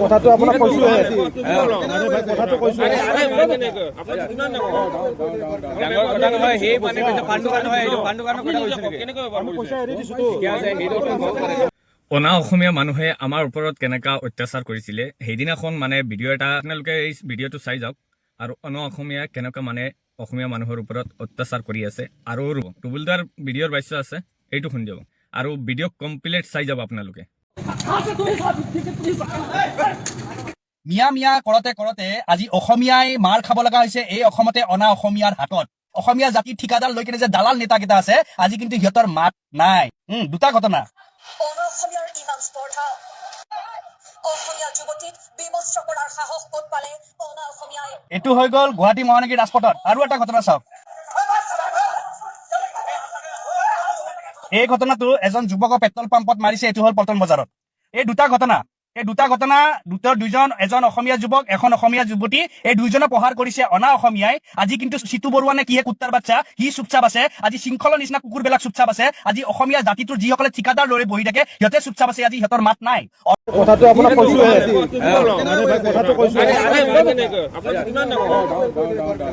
কথাটো আপোনাক কৈছো কথাটো কৈছো ডাঙৰ কথা নহয় সেই মানে কৈছে পাণ্ডু কাৰণ নহয় এইটো পাণ্ডু কাৰণ কথা কৈছে কেনেকৈ পইচা এৰি দিছো তো ঠিকে আছে অনা অসমীয়া মানুহে আমাৰ ওপৰত কেনেকা অত্যাচাৰ কৰিছিলে সেইদিনাখন মানে ভিডিঅ' এটা আপোনালোকে এই ভিডিঅ'টো চাই যাওক আৰু অনা অসমীয়া কেনেকা মানে অসমীয়া মানুহৰ ওপৰত অত্যাচাৰ কৰি আছে আৰু ৰুবুলদাৰ ভিডিঅ'ৰ বাচ্চা আছে এইটো শুনি যাব আৰু ভিডিঅ' কমপ্লিট চাই যাব আপোনালোকে মিয়া মিয়া কৰতে কৰতে আজি অসমীয়াই মাৰ খাব লগা হৈছে এই অসমতে অনা অসমীয়াৰ হাতত অসমীয়া জাতিৰ ঠিকাদাৰ লৈ কিনে যে দালাল নেতাকেইটা আছে আজি কিন্তু সিহঁতৰ মাত নাই দুটা ঘটনা এইটো হৈ গ'ল গুৱাহাটী মহানগৰী ৰাজপথত আৰু এটা ঘটনা চাওক এই ঘটনাটো এজন যুৱকক পেট্ৰল পাম্পত মাৰিছে এইটো হ'ল পল্টন বজাৰত এই দুটা ঘটনা দুজন এজন অসমীয়া যুৱক এখন অসমীয়া যুৱতী এই দুইজনে প্ৰহাৰ কৰিছে অনা অসমীয়াই আজি কিন্তু চিতু বৰুৱা নে কিহে কুত্তাৰ বাচ্চা সি চুপচাপ আছে আজি শৃংখলৰ নিচিনা কুকুৰবিলাক চুপচাপ আছে আজি অসমীয়া জাতিটোৰ যিসকলে ঠিকাদাৰ লৈ বহি থাকে সিহঁতে চুপচাপ আছে আজি সিহঁতৰ মাত নাই কথাটো আপোনাক কৈছো কথাটো কৈছো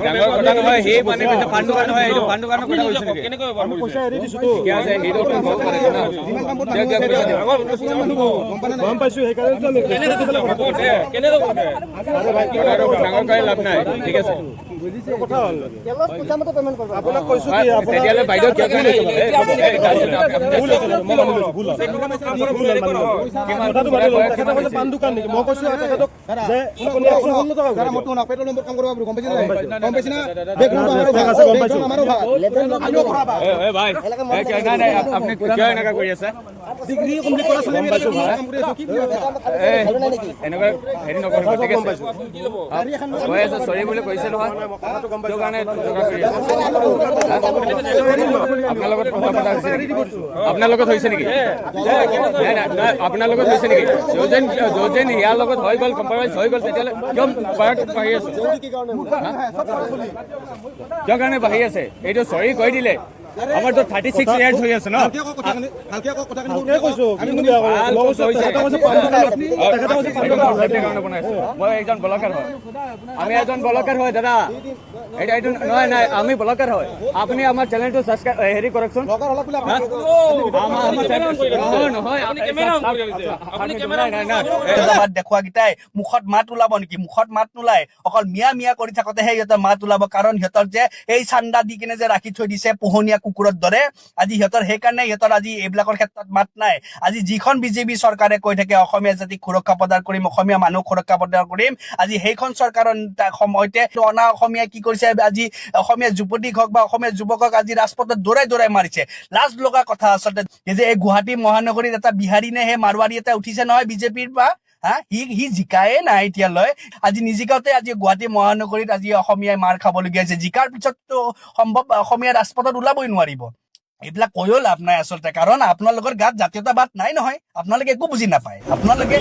ডাঙৰ কথা নহয় সেই মানে কৈছে পাণ্ডু কাৰণ নহয় এইটো পাণ্ডু কাৰণ কথা কৈছে কেনেকৈ পইচা এৰি দিছো তো ঠিকে আছে সেইটো গম পাইছো সেইকাৰণে ডাঙৰ কৰি লাভ নাই ঠিক আছে কথা হ'ল আপোনাক কৈছো কি তেতিয়াহ'লে বাইদেউ কিয় পান দোকান নেকি মই কৈছো তেখেতক যে আপুনি 116 টকা পেট্ৰল নম্বৰ কাম কৰিব গম পাইছে না ভাই নাই আপুনি কিয় এনেকা কৰি আছে ডিগ্ৰী কমপ্লিট কৰা চলি কাম কৰি আছো কি এনেকুৱা হেৰি নকৰিব ঠিক আছে কৈ আছে চৰি বুলি কৈছে নহয় কিয় কাৰণে আপোনাৰ লগত কথা পতা হৈছে আপোনাৰ লগত হৈছে নেকি আপোনাৰ লগত হৈছে নেকি য'যেন ইয়াৰ লগত হৈ গ'ল কম্প্ৰমাইজ হৈ গ'ল তেতিয়াহ'লে কিয় বাঢ়ি আছে কিয় কাৰণে বাঢ়ি আছে এইটো চৰি কৈ দিলে আমাৰতো 36 ইয়াৰ্ছ হৈ আছে ন মই এজন ব্লগাৰ হয় আমি এজন ব্লগাৰ হয় দাদা এইটো নহয় নাই আমি ব্লগাৰ হয় আপুনি আমাৰ চেনেলটো সাবস্ক্ৰাইব হেৰি কৰকচোন দেখুৱা কেইটাই মুখত মাত ওলাব নেকি মুখত মাত নোলায় অকল মিয়া মিয়া কৰি থাকোতেহে সিহঁতৰ মাত ওলাব কাৰণ সিহঁতৰ যে এই চান্দা দি কিনে যে ৰাখি থৈ দিছে পোহনীয়া কুকুৰৰ দৰে আজি সিহঁতৰ সেইকাৰণে সিহঁতৰ আজি এইবিলাকৰ ক্ষেত্ৰত মাত নাই আজি যিখন বিজেপি চৰকাৰে কৈ থাকে অসমীয়া জাতিক সুৰক্ষা প্ৰদান কৰিম অসমীয়া মানুহক সুৰক্ষা প্ৰদান কৰিম আজি সেইখন চৰকাৰৰ সময়তে অনা অসমীয়া কি কৰিছে আজি অসমীয়া যুৱতীক হওক বা অসমীয়া যুৱকক আজি ৰাজপথত দৌৰাই মাৰিছে লাজ লগা কথা আচলতে যে এই গুৱাহাটী মহানগৰীত এটা বিহাৰী নে সেই মাৰোৱাৰী এটা উঠিছে নহয় বিজেপিৰ পৰা সি জিকায়ে নাই এতিয়ালৈ আজি নিজিকাওতে আজি গুৱাহাটী মহানগৰীত আজি অসমীয়াই মাৰ খাবলগীয়া হৈছে জিকাৰ পিছততো সম্ভৱ অসমীয়া ৰাজপথত ওলাবই নোৱাৰিব এইবিলাক কৈও লাভ নাই আচলতে কাৰণ আপোনালোকৰ গাত জাতীয়তাবাদ নাই নহয় আপোনালোকে একো বুজি নাপায় আপোনালোকে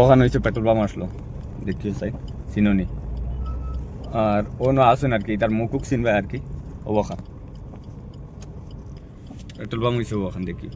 ওখানে হচ্ছে পেট্রোল পাম্প আসলো দেখছি সাই চিনুনি আর অন্য আসুন আর কি তার মুখুক চিনবে আর কি ওখান পেট্রোল পাম্প হয়েছে ওখান দেখি